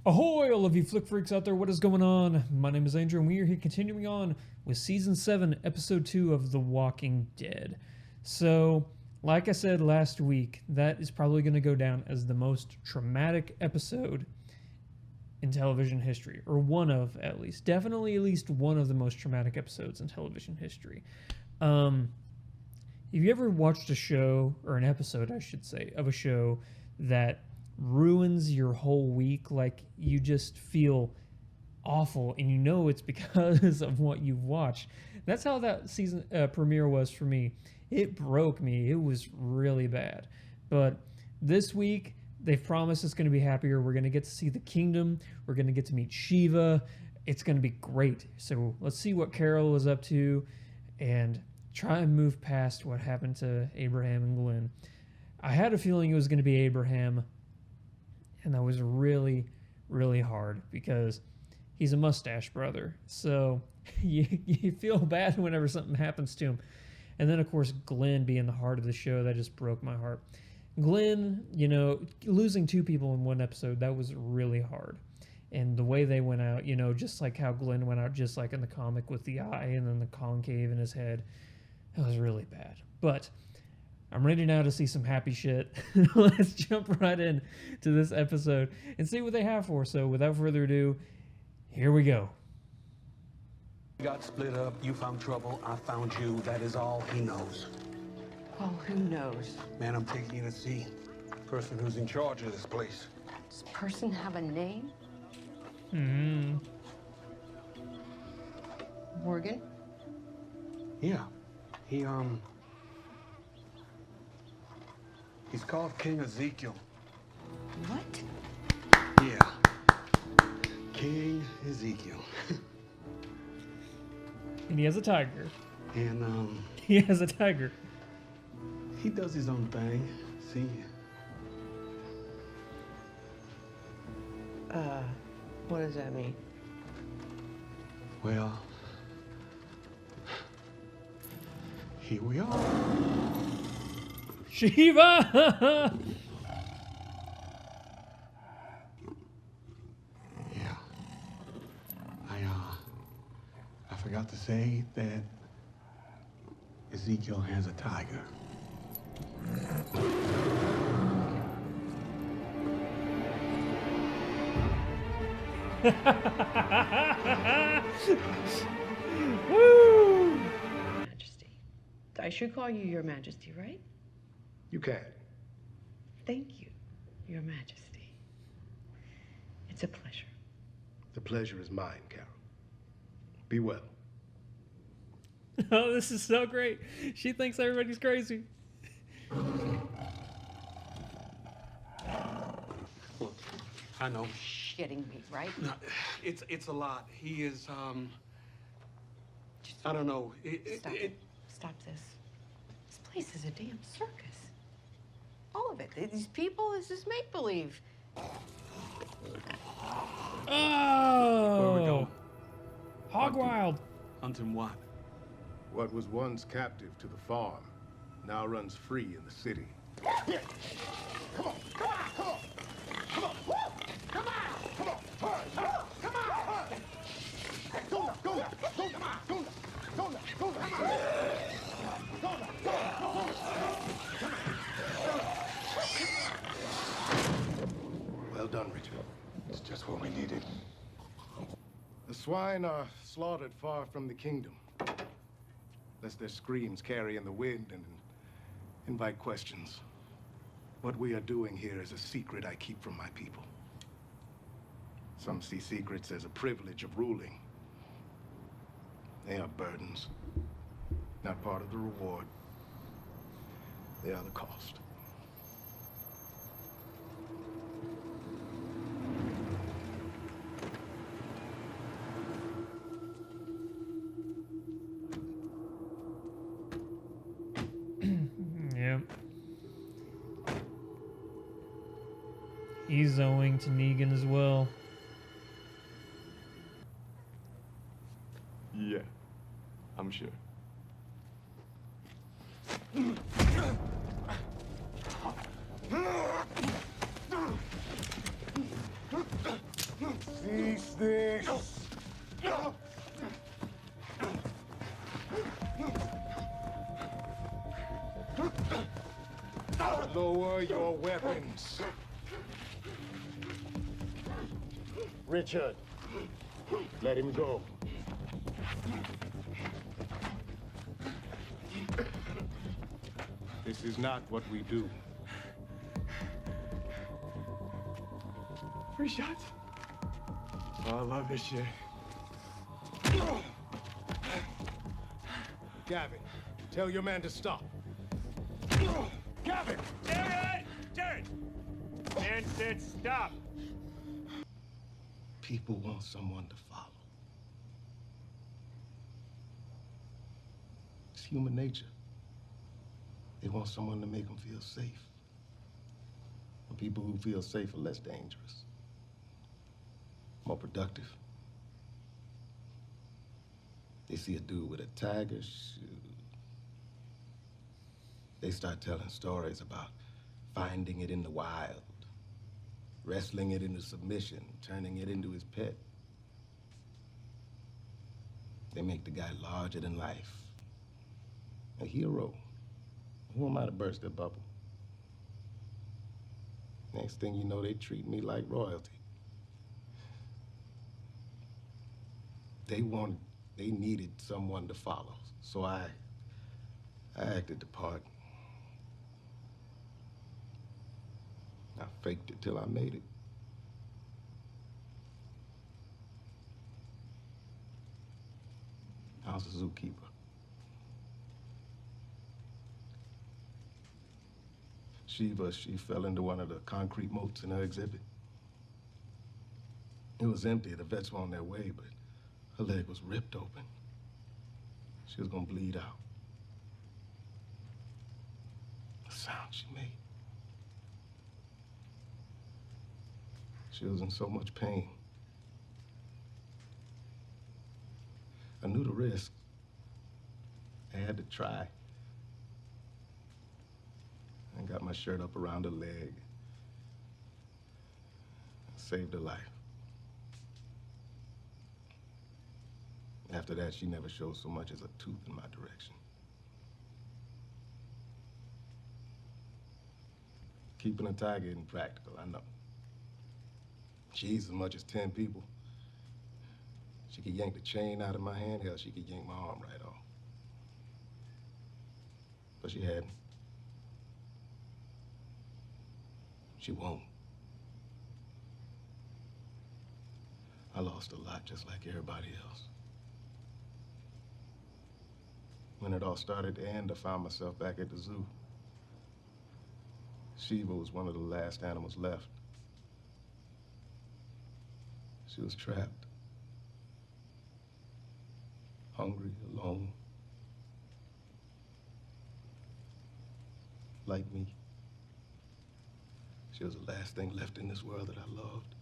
Ahoy, all of you flick freaks out there, what is going on? My name is Andrew, and we are here continuing on with Season 7, Episode 2 of The Walking Dead. So, like I said last week, that is probably going to go down as the most traumatic episode in television history, or one of, at least. Definitely at least one of the most traumatic episodes in television history. Have you ever watched a show, or an episode, I should say, of a show that ruins your whole week? Like, you just feel awful, and you know it's because of what you've watched. That's how that season premiere was for me. It broke me. It was really bad. But this week, they've promised it's going to be happier. We're going to get to see the kingdom. We're going to get to meet Shiva. It's going to be great. So let's see what Carol is up to and try and move past what happened to Abraham and Glenn. I had a feeling it was going to be Abraham, and that was really, really hard because he's a mustache brother. So you feel bad whenever something happens to him. And then, of course, Glenn being the heart of the show, that just broke my heart. Glenn, you know, losing two people in one episode, that was really hard. And the way they went out, you know, just like how Glenn went out, just like in the comic with the eye and then the concave in his head, that was really bad. But I'm ready now to see some happy shit. Let's jump right in to this episode and see what they have for us. So without further ado, here we go. We got split up, you found trouble, I found you. That is all he knows. Oh, who knows? Man, I'm taking you to see the person who's in charge of this place. Does this person have a name? Morgan? Yeah. He's called King Ezekiel. What? Yeah. King Ezekiel. And he has a tiger. And, He has a tiger. he does his own thing. See? What does that mean? Well, here we are. Shiva! Yeah. I forgot to say that Ezekiel has a tiger. Woo! Majesty. I should call you Your Majesty, right? You can. Thank you, Your Majesty. It's a pleasure. The pleasure is mine, Carol. Be well. Oh, this is so great. She thinks everybody's crazy. Look, I know. Shitting me, right? No, it's a lot. He is, I don't know. Stop this. This place is a damn circus. All of it. These people is just make-believe. Oh! Where we going? Hog wild. Hunting what? What was once captive to the farm now runs free in the city. Come on, come on, come on, come on, come on, come on, come on, come on. Go now, go now, go now, go now, go now, go now, go now, go now. Well done, Richard. It's just what we needed. The swine are slaughtered far from the kingdom, lest their screams carry in the wind and invite questions. What we are doing here is a secret I keep from my people. Some see secrets as a privilege of ruling. They are burdens, not part of the reward. They are the cost. Yep. He's owing to Negan as well. Yeah, I'm sure. this? Lower your weapons. Richard, let him go. This is not what we do. 3 shots. Oh, I love this shit. Gavin, tell your man to stop. Gavin! Jared! Man said stop. People want someone to follow. It's human nature. They want someone to make them feel safe. And people who feel safe are less dangerous, more productive. They see a dude with a tiger shoe. They start telling stories about finding it in the wild, wrestling it into submission, turning it into his pet. They make the guy larger than life, a hero. Who am I to burst their bubble? Next thing you know, they treat me like royalty. They needed someone to follow, so I acted the part. I faked it till I made it. I was a zookeeper. She fell into one of the concrete moats in her exhibit. It was empty, the vets were on their way, but her leg was ripped open. She was gonna bleed out. The sound she made. She was in so much pain. I knew the risk. I had to try. I got my shirt up around her leg. I saved her life. After that, she never showed so much as a tooth in my direction. Keeping a tiger isn't practical, I know. She eats as much as 10 people. She could yank the chain out of my hand, hell, she could yank my arm right off. But she hadn't. She won't. I lost a lot just like everybody else. When it all started to end, I found myself back at the zoo. Shiva was one of the last animals left. She was trapped. Hungry, alone. Like me. She was the last thing left in this world that I loved.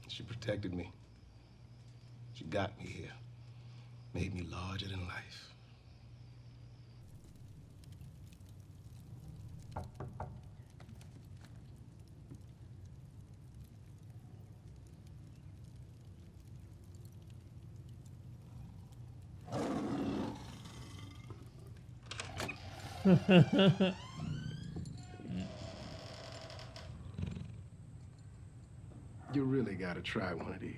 She protected me. She got me here. Made me larger than life. You really gotta try one of these.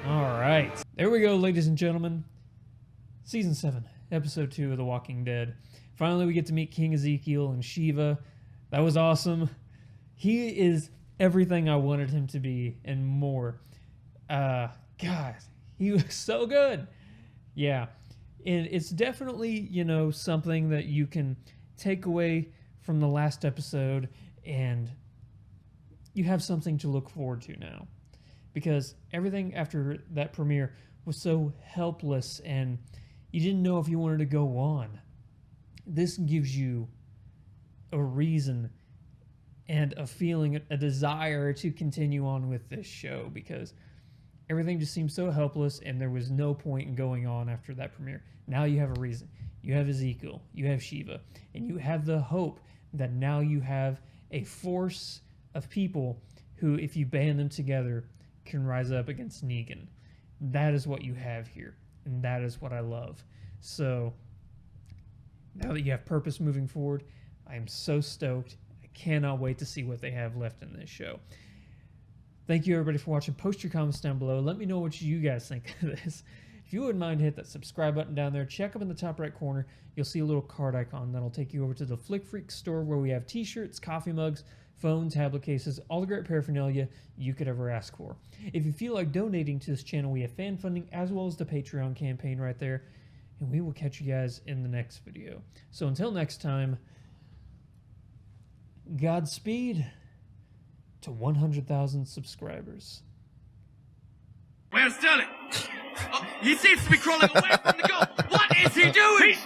All right. There we go, ladies and gentlemen. Season 7, Episode 2 of The Walking Dead. Finally, we get to meet King Ezekiel and Shiva. That was awesome. He is everything I wanted him to be and more. God, he was so good. Yeah. And it's definitely, you know, something that you can take away from the last episode and you have something to look forward to now. Because everything after that premiere was so helpless and you didn't know if you wanted to go on. This gives you a reason and a feeling, a desire to continue on with this show, because everything just seemed so helpless and there was no point in going on after that premiere. Now you have a reason. You have Ezekiel, you have Shiva, and you have the hope that now you have a force of people who, if you band them together, can rise up against Negan. That is what you have here, and that is what I love. So now that you have purpose moving forward, I am so stoked. I cannot wait to see what they have left in this show. Thank you, everybody, for watching. Post your comments down below. Let me know what you guys think of this. If you wouldn't mind, hit that subscribe button down there. Check up in the top right corner. You'll see a little card icon that'll take you over to the Flick Freak store, where we have t-shirts, coffee mugs, phones, tablet cases, all the great paraphernalia you could ever ask for. If you feel like donating to this channel, we have fan funding as well as the Patreon campaign right there. And we will catch you guys in the next video. So until next time, Godspeed to 100,000 subscribers. Where's Sterling? Oh, he seems to be crawling away from the goal. What is he doing? He's